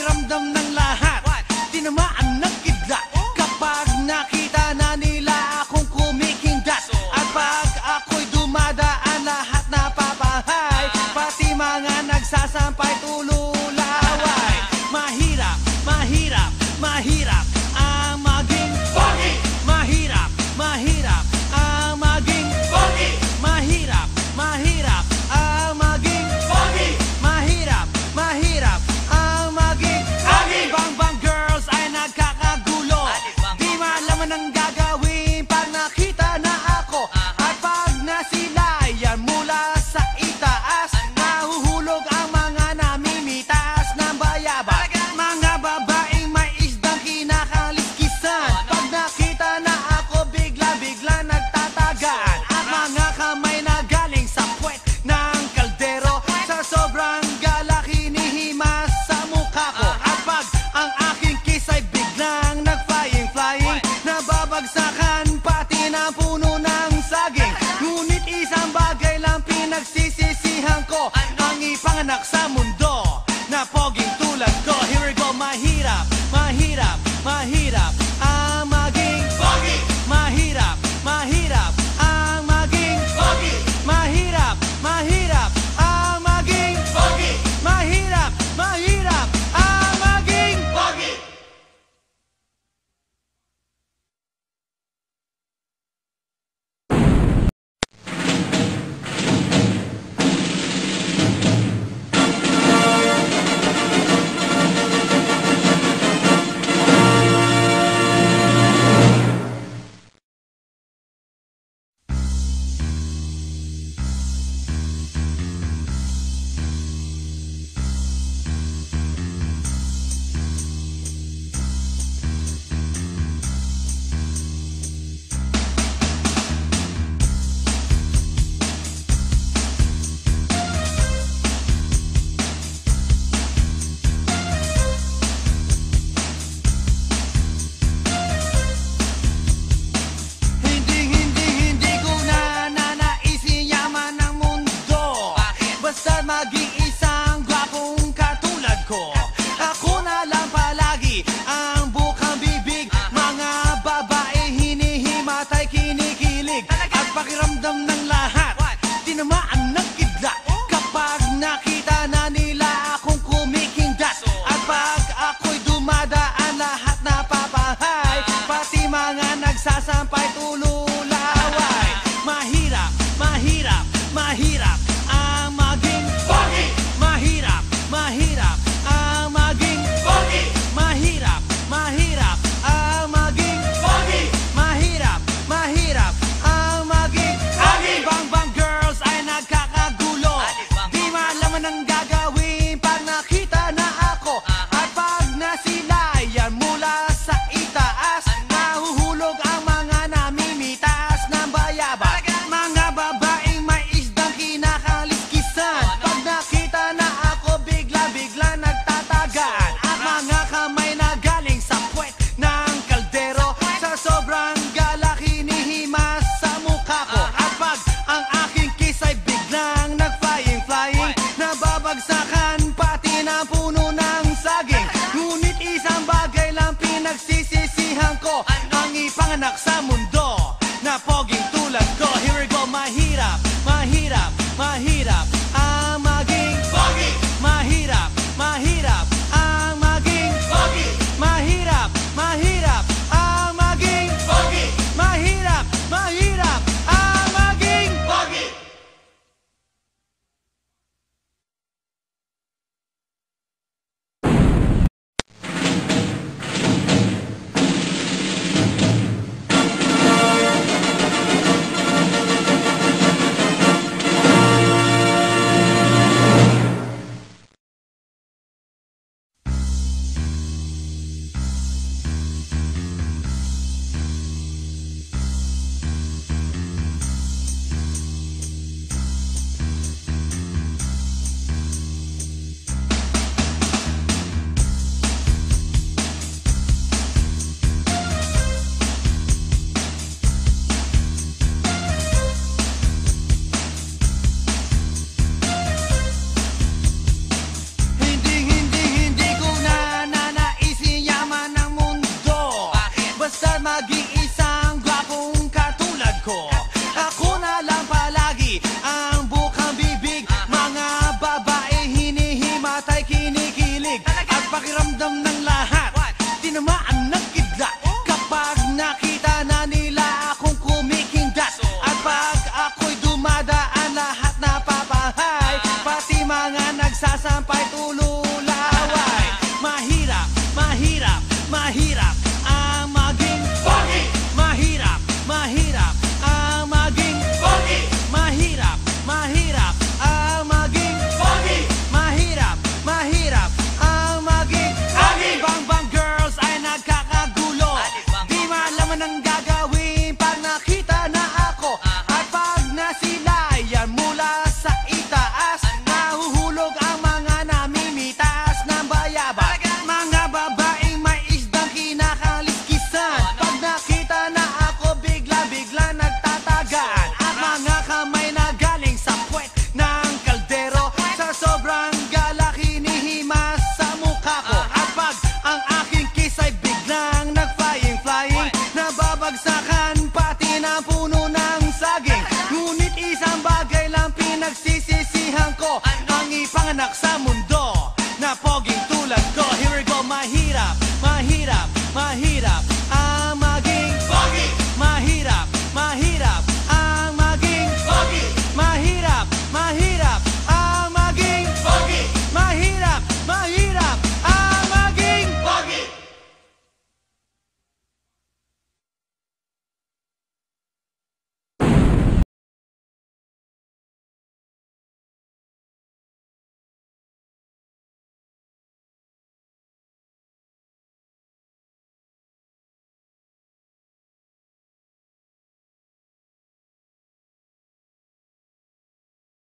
pakiramdam ng lahat tinamaan ng kidlat kapag nakita na nila akong kumikindat. At pag ako'y dumadaan lahat napapahay, pati mga nagsasampay tululaway. Mahirap, mahirap, mahirap ang maging pogi. Mahirap, mahirap ang maging pogi. Mahirap, mahirap ang maging pogi. Mahirap, mahirap ang maging pogi. Bang-bang girls ay nagkakagulo, di malaman ang gagawin pag nakita na ako. At pag nasilayan mula sa itaas, nahuhulog ang mga namimitas ng bayabas. Mga babaeng may isdang kinakaliskisan, pag nakita na ako bigla-bigla nagtatagaan. At mga kamay na galing sa puwet ng kaldero, sa sobrang galak hinihimas sa mukha ko. At pag ang aking kiss ay biglang nag-flying, nababagsakan pati na puno ng saging. Ngunit isang bagay lang pinagsisisihan ko, ang ipanganak sa mundo na poging tulad ko. Here we go. Mahirap, mahirap, mahirap ang maging pogi. Mahirap, mahirap ang maging pogi. Mahirap, mahirap ang maging pogi. Mahirap, mahirap ang maging pogi. Hindi ko na nanaisin yaman ng mundo. Basta maging isang gwapong katulad ko. Ako na lang palagi ang bukang bibig, mga babae hinihimatay kinikilig. At pakiramdam ng lahat tinamaan ng kidlat kapag nakita na nila akong kumikindat. At pag ako'y dumadaan lahat napapahay, pati mga nagsasampay tululaway. Mahirap, mahirap, mahirap ang maging pogi. Mahirap, mahirap ang maging pogi. Mahirap, pakiramdam ng lahat tinamaan ng kidlat kapag nakita na nila akong kumikindat. At pag ako'y dumadaan lahat napapahay, pati mga nagsasampa